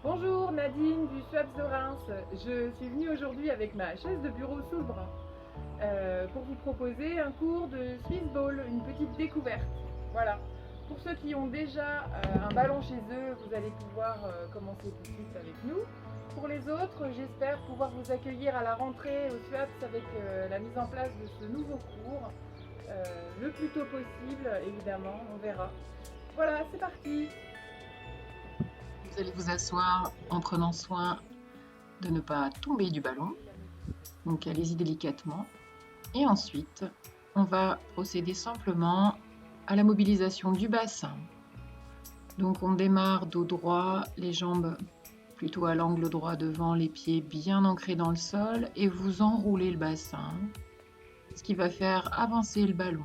Bonjour Nadine du SWAPS de Reims. Je suis venue aujourd'hui avec ma chaise de bureau sous le bras pour vous proposer un cours de Swiss Ball, une petite découverte. Voilà. Pour ceux qui ont déjà un ballon chez eux, vous allez pouvoir commencer tout de suite avec nous. Pour les autres, j'espère pouvoir vous accueillir à la rentrée au SWAPS avec la mise en place de ce nouveau cours le plus tôt possible, évidemment, on verra. Voilà, c'est parti. Vous allez vous asseoir en prenant soin de ne pas tomber du ballon. Donc allez-y délicatement. Et ensuite, on va procéder simplement à la mobilisation du bassin. Donc on démarre dos droit, les jambes plutôt à l'angle droit devant, les pieds bien ancrés dans le sol et vous enroulez le bassin, ce qui va faire avancer le ballon.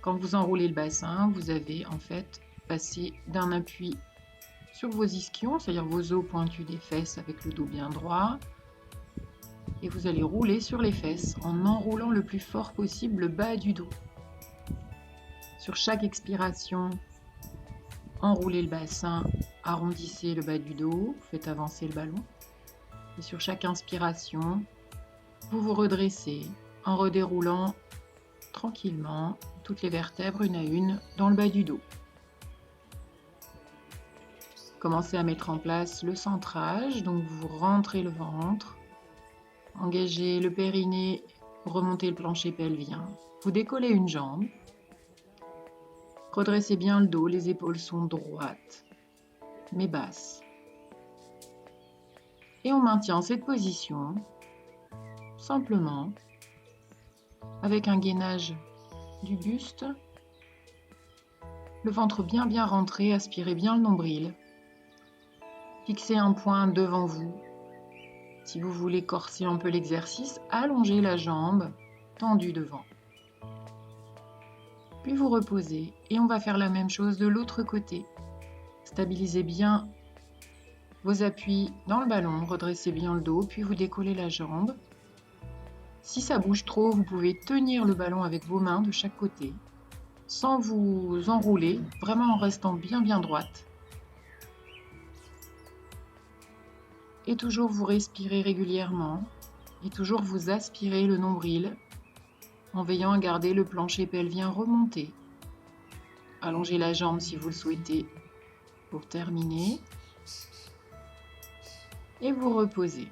Quand vous enroulez le bassin, vous avez en fait passé d'un appui sur vos ischions, c'est-à-dire vos os pointus des fesses avec le dos bien droit. Et vous allez rouler sur les fesses en enroulant le plus fort possible le bas du dos. Sur chaque expiration, enroulez le bassin, arrondissez le bas du dos, faites avancer le ballon. Et sur chaque inspiration, vous vous redressez en redéroulant tranquillement toutes les vertèbres une à une dans le bas du dos. Commencez à mettre en place le centrage, donc vous rentrez le ventre, engagez le périnée, remontez le plancher pelvien, vous décollez une jambe, redressez bien le dos, les épaules sont droites mais basses. Et on maintient cette position simplement avec un gainage du buste, le ventre bien rentré, aspirez bien le nombril. Fixez un point devant vous. Si vous voulez corser un peu l'exercice, allongez la jambe tendue devant. Puis vous reposez et on va faire la même chose de l'autre côté. Stabilisez bien vos appuis dans le ballon, redressez bien le dos, puis vous décollez la jambe. Si ça bouge trop, vous pouvez tenir le ballon avec vos mains de chaque côté, sans vous enrouler, vraiment en restant bien droite. Et toujours vous respirez régulièrement et toujours vous aspirez le nombril en veillant à garder le plancher pelvien remonté. Allongez la jambe si vous le souhaitez pour terminer et vous reposez.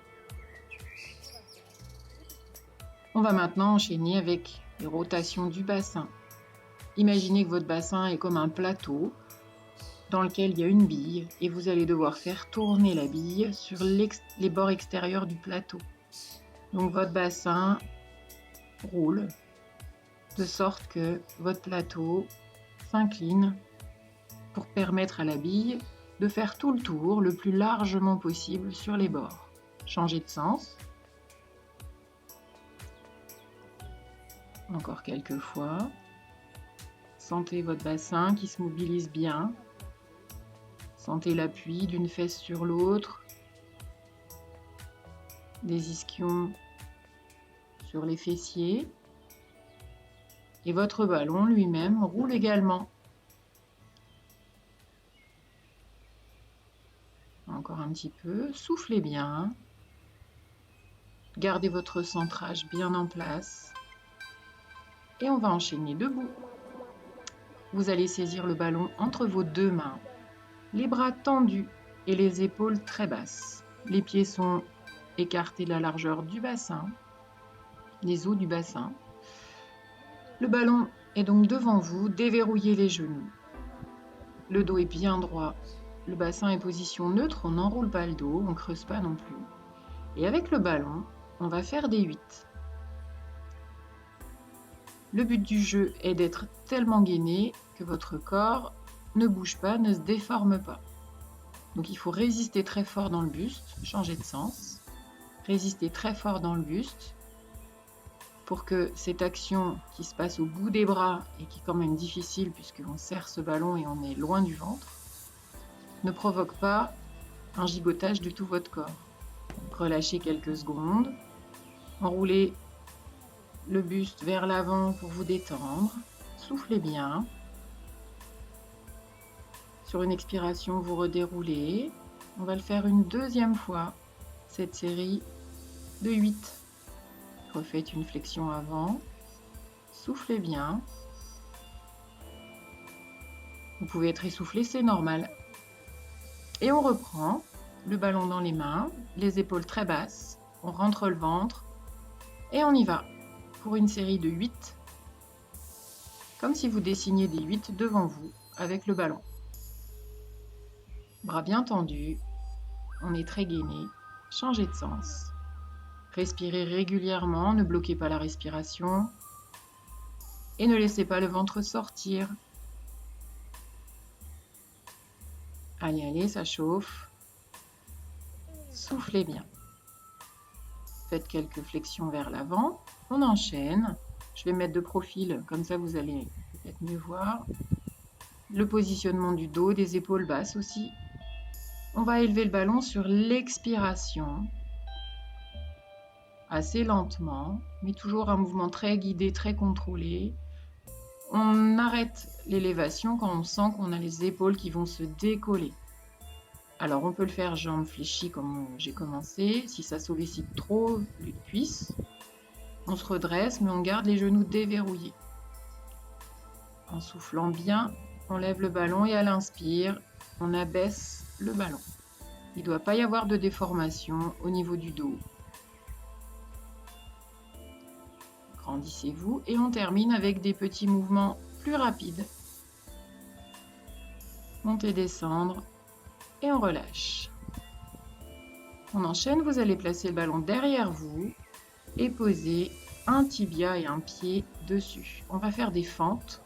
On va maintenant enchaîner avec les rotations du bassin. Imaginez que votre bassin est comme un plateau dans lequel il y a une bille et vous allez devoir faire tourner la bille sur les bords extérieurs du plateau. Donc votre bassin roule de sorte que votre plateau s'incline pour permettre à la bille de faire tout le tour le plus largement possible sur les bords. Changez de sens. Encore quelques fois. Sentez votre bassin qui se mobilise bien. Sentez l'appui d'une fesse sur l'autre, des ischions sur les fessiers. Et votre ballon lui-même roule également. Encore un petit peu, soufflez bien. Gardez votre centrage bien en place. Et on va enchaîner debout. Vous allez saisir le ballon entre vos deux mains, les bras tendus et les épaules très basses. Les pieds sont écartés de la largeur du bassin, les os du bassin. Le ballon est donc devant vous, déverrouillez les genoux. Le dos est bien droit, le bassin est position neutre, on n'enroule pas le dos, on ne creuse pas non plus. Et avec le ballon, on va faire des 8. Le but du jeu est d'être tellement gainé que votre corps ne bouge pas, ne se déforme pas. Donc il faut résister très fort dans le buste, changer de sens, résister très fort dans le buste pour que cette action qui se passe au bout des bras et qui est quand même difficile puisqu'on serre ce ballon et on est loin du ventre, ne provoque pas un gigotage de tout votre corps. Donc relâchez quelques secondes, enroulez le buste vers l'avant pour vous détendre, soufflez bien. Sur une expiration, vous redéroulez On va le faire une deuxième fois, cette série de 8. Refaites une flexion avant, soufflez bien. Vous pouvez être essoufflé, c'est normal. Et on reprend le ballon dans les mains, les épaules très basses, on rentre le ventre et on y va pour une série de 8, comme si vous dessiniez des 8 devant vous avec le ballon. Bras bien tendus, on est très gainé, changez de sens. Respirez régulièrement, ne bloquez pas la respiration et ne laissez pas le ventre sortir. Allez, allez, ça chauffe. Soufflez bien. Faites quelques flexions vers l'avant. On enchaîne. Je vais mettre de profil, comme ça vous allez peut-être mieux voir. Le positionnement du dos, des épaules basses aussi. On va élever le ballon sur l'expiration. Assez lentement, mais toujours un mouvement très guidé, très contrôlé. On arrête l'élévation quand on sent qu'on a les épaules qui vont se décoller. Alors on peut le faire jambes fléchies comme j'ai commencé. Si ça sollicite trop les cuisses, on se redresse mais on garde les genoux déverrouillés. En soufflant bien, on lève le ballon et à l'inspire, on abaisse le ballon. Il ne doit pas y avoir de déformation au niveau du dos. Grandissez-vous et on termine avec des petits mouvements plus rapides. Monter, descendre et on relâche. On enchaîne, vous allez placer le ballon derrière vous et poser un tibia et un pied dessus. On va faire des fentes.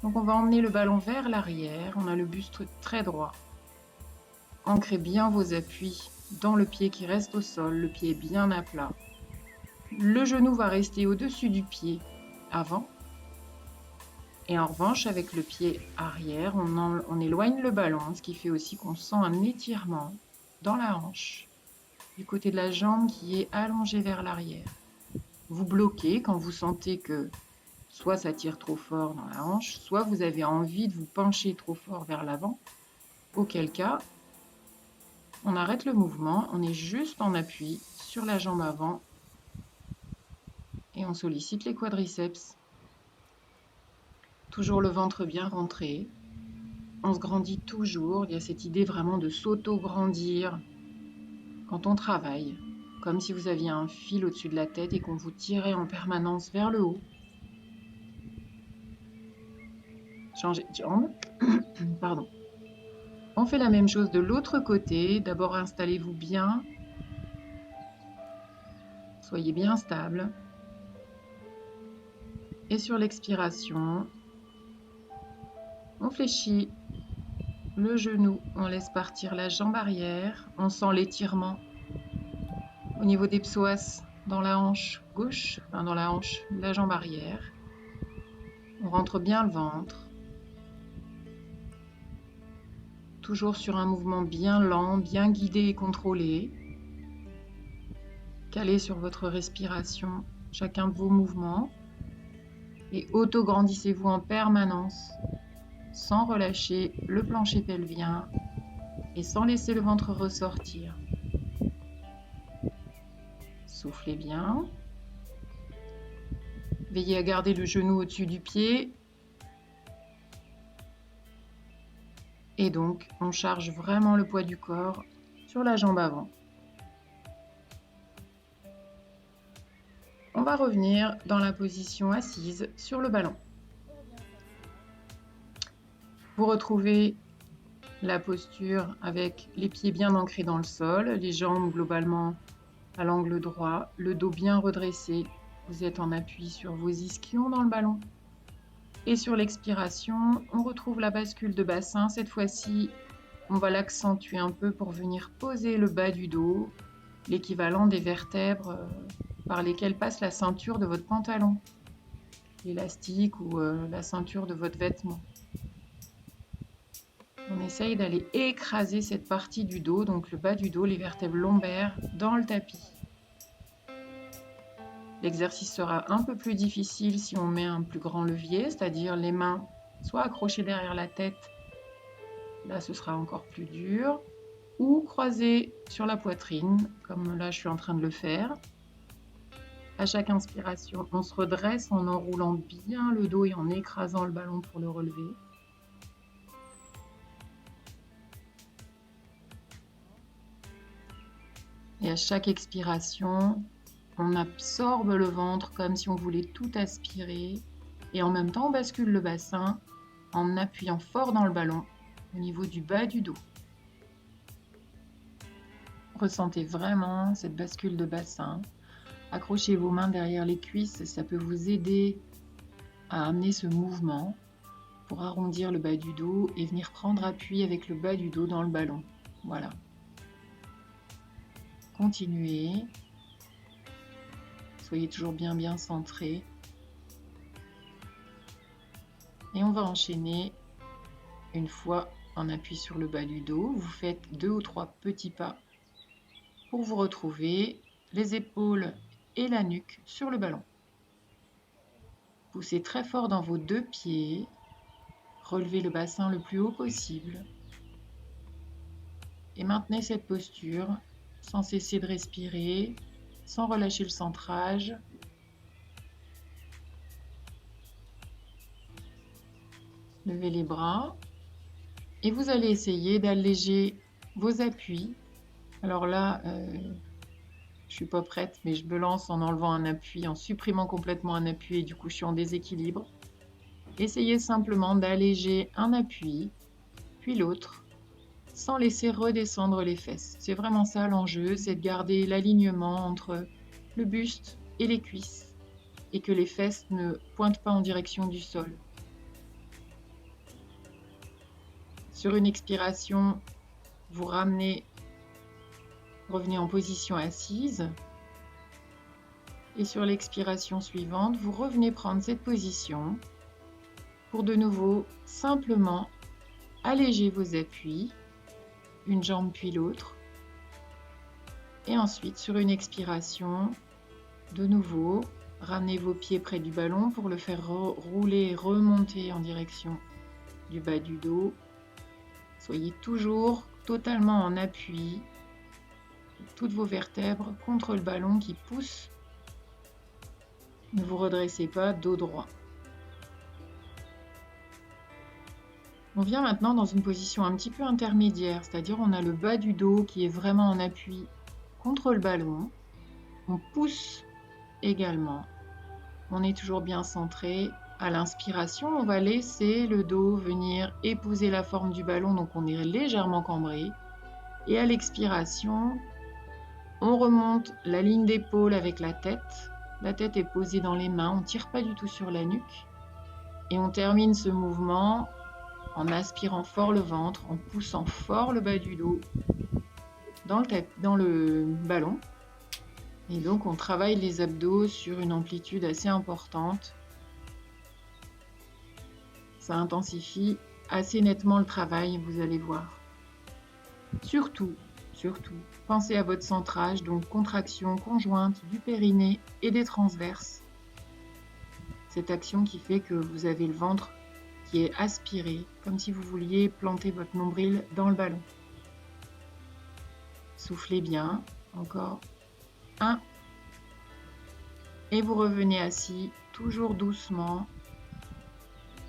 Donc on va emmener le ballon vers l'arrière, on a le buste très droit. Ancrez bien vos appuis dans le pied qui reste au sol, le pied bien à plat. Le genou va rester au-dessus du pied avant. Et en revanche, avec le pied arrière, on éloigne le ballon, ce qui fait aussi qu'on sent un étirement dans la hanche, du côté de la jambe qui est allongée vers l'arrière. Vous bloquez quand vous sentez que soit ça tire trop fort dans la hanche, soit vous avez envie de vous pencher trop fort vers l'avant, auquel cas, on arrête le mouvement, on est juste en appui sur la jambe avant et on sollicite les quadriceps. Toujours le ventre bien rentré. On se grandit toujours. Il y a cette idée vraiment de s'auto-grandir quand on travaille, comme si vous aviez un fil au-dessus de la tête et qu'on vous tirait en permanence vers le haut. Changez de jambe. Pardon. On fait la même chose de l'autre côté. D'abord, installez-vous bien. Soyez bien stable. Et sur l'expiration, on fléchit le genou, on laisse partir la jambe arrière, on sent l'étirement au niveau des psoas dans la hanche gauche, enfin dans la hanche, la jambe arrière. On rentre bien le ventre. Toujours sur un mouvement bien lent, bien guidé et contrôlé. Calé sur votre respiration, chacun de vos mouvements. Et auto-grandissez-vous en permanence, sans relâcher le plancher pelvien et sans laisser le ventre ressortir. Soufflez bien. Veillez à garder le genou au-dessus du pied. Et donc, on charge vraiment le poids du corps sur la jambe avant. On va revenir dans la position assise sur le ballon. Vous retrouvez la posture avec les pieds bien ancrés dans le sol, les jambes globalement à l'angle droit, le dos bien redressé. Vous êtes en appui sur vos ischions dans le ballon. Et sur l'expiration, on retrouve la bascule de bassin. Cette fois-ci, on va l'accentuer un peu pour venir poser le bas du dos, l'équivalent des vertèbres par lesquelles passe la ceinture de votre pantalon, l'élastique ou la ceinture de votre vêtement. On essaye d'aller écraser cette partie du dos, donc le bas du dos, les vertèbres lombaires, dans le tapis. L'exercice sera un peu plus difficile si on met un plus grand levier, c'est-à-dire les mains soit accrochées derrière la tête, là ce sera encore plus dur, ou croisés sur la poitrine, comme là je suis en train de le faire. À chaque inspiration, on se redresse en enroulant bien le dos et en écrasant le ballon pour le relever. Et à chaque expiration, on absorbe le ventre comme si on voulait tout aspirer. Et en même temps, on bascule le bassin en appuyant fort dans le ballon au niveau du bas du dos. Ressentez vraiment cette bascule de bassin. Accrochez vos mains derrière les cuisses, ça peut vous aider à amener ce mouvement pour arrondir le bas du dos et venir prendre appui avec le bas du dos dans le ballon. Voilà. Continuez. Soyez toujours bien centré. Et on va enchaîner une fois en appui sur le bas du dos. Vous faites 2 ou 3 petits pas pour vous retrouver les épaules et la nuque sur le ballon. Poussez très fort dans vos 2 pieds. Relevez le bassin le plus haut possible. Et maintenez cette posture sans cesser de respirer, sans relâcher le centrage. Levez les bras et vous allez essayer d'alléger vos appuis. Alors là, je suis pas prête, mais je me lance en enlevant un appui, en supprimant complètement un appui et du coup je suis en déséquilibre. Essayez simplement d'alléger un appui, puis l'autre, sans laisser redescendre les fesses. C'est vraiment ça l'enjeu, c'est de garder l'alignement entre le buste et les cuisses et que les fesses ne pointent pas en direction du sol. Sur une expiration, vous revenez en position assise et sur l'expiration suivante, vous revenez prendre cette position pour de nouveau simplement alléger vos appuis, une jambe puis l'autre. Et ensuite, sur une expiration, de nouveau, ramenez vos pieds près du ballon pour le faire rouler et remonter en direction du bas du dos. Soyez toujours totalement en appui, toutes vos vertèbres contre le ballon qui pousse. Ne vous redressez pas, dos droit. On vient maintenant dans une position un petit peu intermédiaire, c'est-à-dire on a le bas du dos qui est vraiment en appui contre le ballon. On pousse également. On est toujours bien centré. À l'inspiration, on va laisser le dos venir épouser la forme du ballon, donc on est légèrement cambré. Et à l'expiration, on remonte la ligne d'épaule avec la tête. La tête est posée dans les mains, on ne tire pas du tout sur la nuque. Et on termine ce mouvement en aspirant fort le ventre, en poussant fort le bas du dos dans le ballon. Et donc on travaille les abdos sur une amplitude assez importante. Ça intensifie assez nettement le travail, vous allez voir. Surtout, pensez à votre centrage, donc contraction conjointe du périnée et des transverses. Cette action qui fait que vous avez le ventre qui est aspiré, comme si vous vouliez planter votre nombril dans le ballon. Soufflez bien, encore 1. Et vous revenez assis, toujours doucement,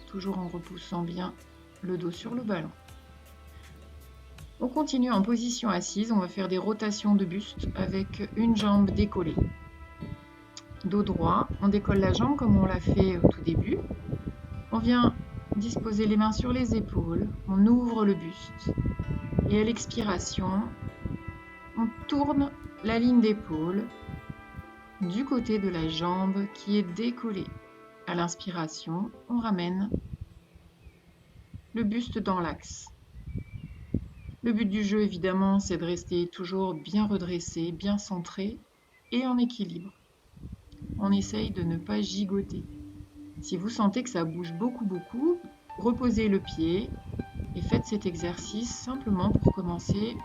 toujours en repoussant bien le dos sur le ballon. On continue en position assise, on va faire des rotations de buste avec une jambe décollée. Dos droit, on décolle la jambe comme on l'a fait au tout début. On vient disposer les mains sur les épaules, on ouvre le buste et à l'expiration, on tourne la ligne d'épaule du côté de la jambe qui est décollée. À l'inspiration, on ramène le buste dans l'axe. Le but du jeu, évidemment, c'est de rester toujours bien redressé, bien centré et en équilibre. On essaye de ne pas gigoter. Si vous sentez que ça bouge beaucoup, reposez le pied et faites cet exercice simplement pour commencer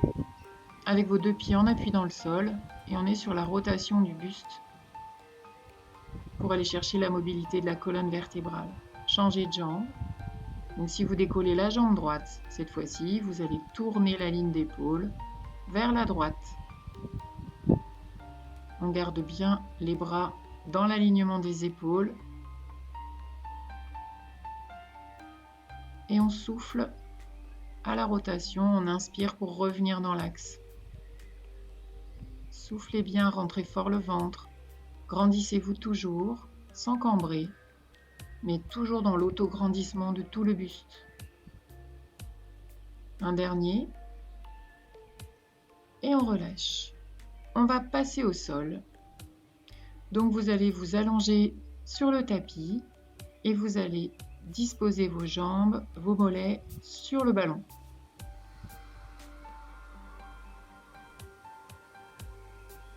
avec vos 2 pieds en appui dans le sol et on est sur la rotation du buste pour aller chercher la mobilité de la colonne vertébrale. Changez de jambe. Donc si vous décollez la jambe droite, cette fois-ci, vous allez tourner la ligne d'épaule vers la droite. On garde bien les bras dans l'alignement des épaules. Et on souffle à la rotation, on inspire pour revenir dans l'axe. Soufflez bien, rentrez fort le ventre. Grandissez-vous toujours, sans cambrer, mais toujours dans l'autograndissement de tout le buste. Un dernier. Et on relâche. On va passer au sol. Donc vous allez vous allonger sur le tapis et vous allez disposer vos jambes, vos mollets sur le ballon.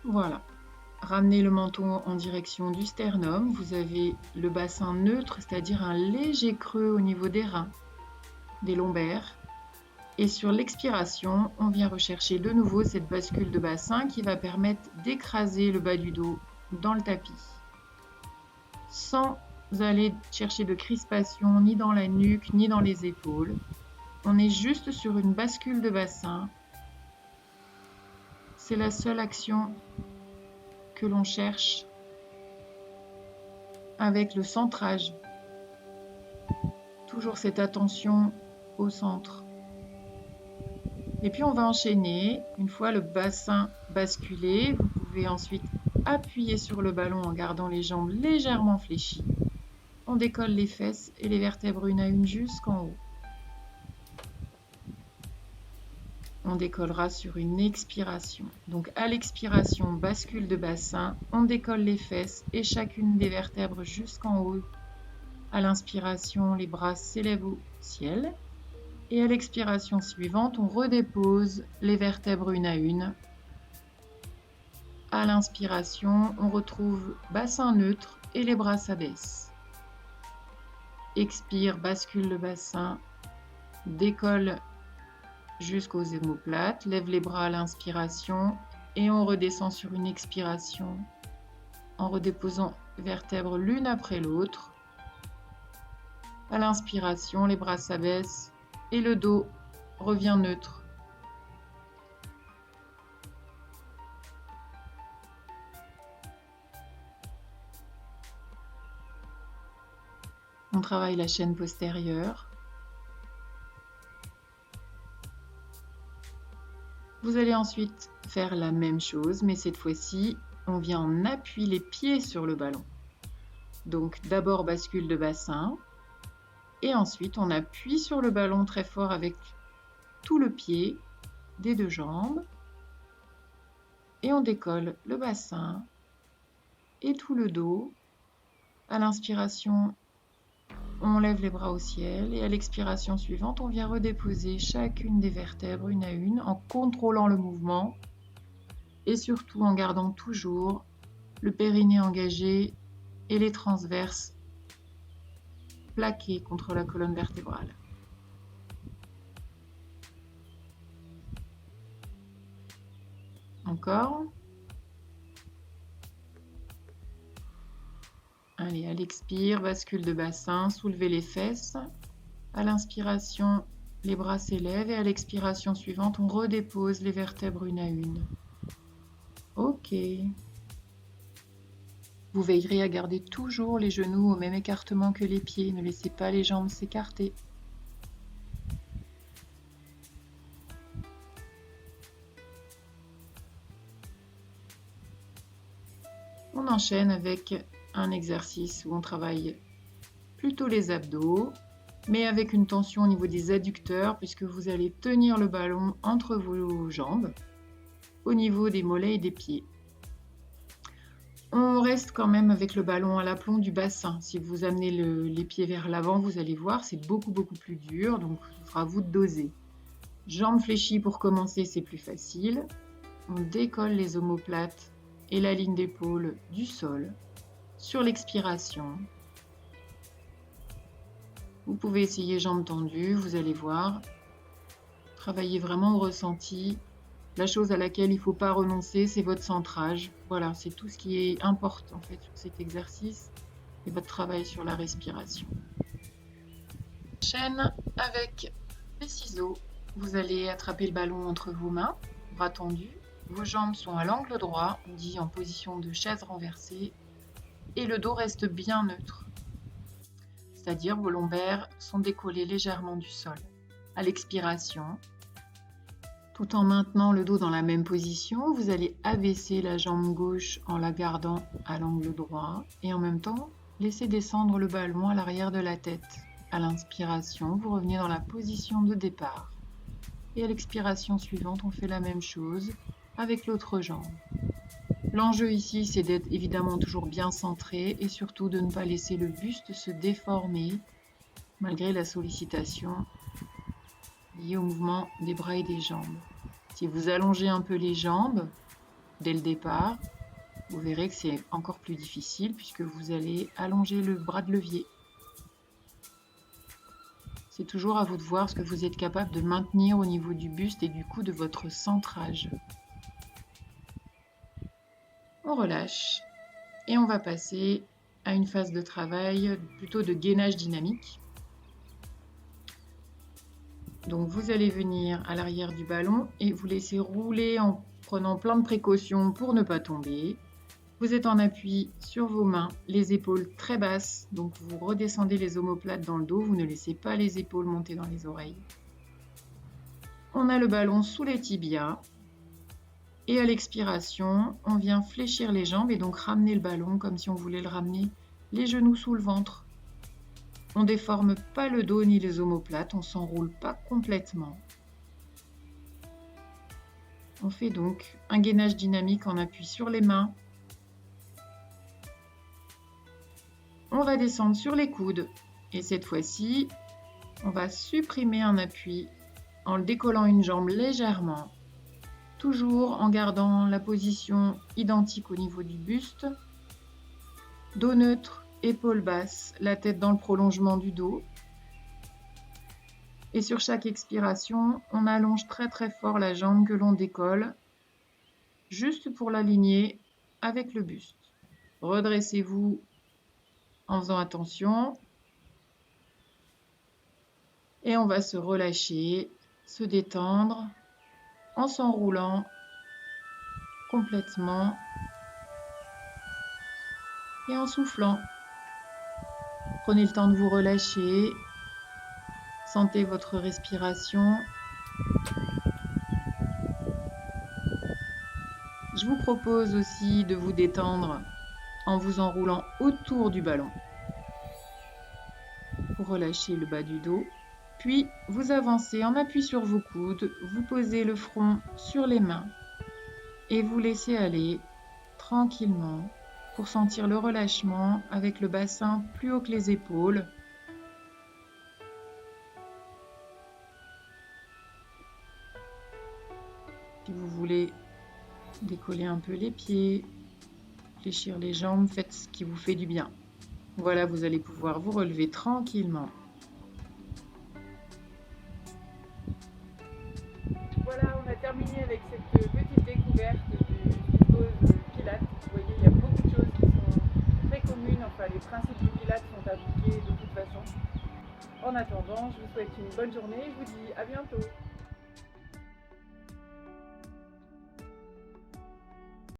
Voilà. Ramenez le menton en direction du sternum. Vous avez le bassin neutre, c'est-à-dire un léger creux au niveau des reins, des lombaires. Et sur l'expiration, on vient rechercher de nouveau cette bascule de bassin qui va permettre d'écraser le bas du dos dans le tapis. Sans aller chercher de crispation ni dans la nuque ni dans les épaules. On est juste sur une bascule de bassin. C'est la seule action que l'on cherche avec le centrage. Toujours cette attention au centre. Et puis on va enchaîner. Une fois le bassin basculé, vous pouvez ensuite appuyer sur le ballon en gardant les jambes légèrement fléchies. On décolle les fesses et les vertèbres une à une jusqu'en haut. On décollera sur une expiration. Donc à l'expiration, bascule de bassin, on décolle les fesses et chacune des vertèbres jusqu'en haut. À l'inspiration, les bras s'élèvent au ciel. Et à l'expiration suivante, on redépose les vertèbres une à une. À l'inspiration, on retrouve bassin neutre et les bras s'abaissent. Expire, bascule le bassin, décolle jusqu'aux omoplates, lève les bras à l'inspiration et on redescend sur une expiration en redéposant vertèbres l'une après l'autre. À l'inspiration, les bras s'abaissent et le dos revient neutre. On travaille la chaîne postérieure. Vous allez ensuite faire la même chose, mais cette fois-ci, on vient en appui les pieds sur le ballon. Donc d'abord bascule de bassin, et ensuite on appuie sur le ballon très fort avec tout le pied des deux jambes, et on décolle le bassin et tout le dos. À l'inspiration, on lève les bras au ciel et à l'expiration suivante, on vient redéposer chacune des vertèbres une à une en contrôlant le mouvement et surtout en gardant toujours le périnée engagé et les transverses plaqués contre la colonne vertébrale. Encore. Allez, à l'expire, bascule de bassin, soulevez les fesses. À l'inspiration, les bras s'élèvent et à l'expiration suivante, on redépose les vertèbres une à une. Ok. Vous veillerez à garder toujours les genoux au même écartement que les pieds. Ne laissez pas les jambes s'écarter. On enchaîne avec un exercice où on travaille plutôt les abdos, mais avec une tension au niveau des adducteurs, puisque vous allez tenir le ballon entre vos jambes, au niveau des mollets et des pieds. On reste quand même avec le ballon à l'aplomb du bassin. Si vous amenez les pieds vers l'avant, vous allez voir, c'est beaucoup plus dur, donc il sera à vous de doser. Jambes fléchies pour commencer, c'est plus facile. On décolle les omoplates et la ligne d'épaule du sol. Sur l'expiration, vous pouvez essayer jambes tendues, vous allez voir. Travaillez vraiment au ressenti. La chose à laquelle il ne faut pas renoncer, c'est votre centrage. Voilà, c'est tout ce qui est important en fait sur cet exercice et votre travail sur la respiration. Chaîne avec les ciseaux. Vous allez attraper le ballon entre vos mains. bras tendus, vos jambes sont à l'angle droit, on dit en position de chaise renversée, et le dos reste bien neutre. C'est-à-dire vos lombaires sont décollés légèrement du sol. À l'expiration, tout en maintenant le dos dans la même position, vous allez abaisser la jambe gauche en la gardant à l'angle droit et en même temps laisser descendre le ballon à l'arrière de la tête. À l'inspiration, vous revenez dans la position de départ. Et à l'expiration suivante, on fait la même chose avec l'autre jambe. L'enjeu ici, c'est d'être évidemment toujours bien centré et surtout de ne pas laisser le buste se déformer malgré la sollicitation liée au mouvement des bras et des jambes. Si vous allongez un peu les jambes dès le départ, vous verrez que c'est encore plus difficile puisque vous allez allonger le bras de levier. C'est toujours à vous de voir ce que vous êtes capable de maintenir au niveau du buste et du coup de votre centrage. On relâche et on va passer à une phase de travail plutôt de gainage dynamique. Donc vous allez venir à l'arrière du ballon et vous laisser rouler en prenant plein de précautions pour ne pas tomber. Vous êtes en appui sur vos mains, les épaules très basses, donc vous redescendez les omoplates dans le dos, vous ne laissez pas les épaules monter dans les oreilles. On a le ballon sous les tibias et à l'expiration, on vient fléchir les jambes et donc ramener le ballon comme si on voulait le ramener les genoux sous le ventre. On ne déforme pas le dos ni les omoplates, on ne s'enroule pas complètement. On fait donc un gainage dynamique en appui sur les mains. On va descendre sur les coudes et cette fois-ci, on va supprimer un appui en le décollant une jambe légèrement, toujours en gardant la position identique au niveau du buste, dos neutre, épaules basses, la tête dans le prolongement du dos. Et sur chaque expiration, on allonge très très fort la jambe que l'on décolle, juste pour l'aligner avec le buste. Redressez-vous en faisant attention. Et on va se relâcher, se détendre, en s'enroulant complètement et en soufflant. Prenez le temps de vous relâcher, sentez votre respiration. Je vous propose aussi de vous détendre en vous enroulant autour du ballon. Vous relâchez le bas du dos, puis vous avancez en appui sur vos coudes, vous posez le front sur les mains et vous laissez aller tranquillement pour sentir le relâchement avec le bassin plus haut que les épaules. Si vous voulez décoller un peu les pieds, fléchir les jambes, faites ce qui vous fait du bien. Voilà, vous allez pouvoir vous relever tranquillement. Voilà, on a terminé avec cette petite découverte du pose Pilates. Vous voyez, il y a beaucoup de choses qui sont très communes. Enfin, les principes du Pilates sont appliqués de toute façon. En attendant, je vous souhaite une bonne journée et je vous dis à bientôt.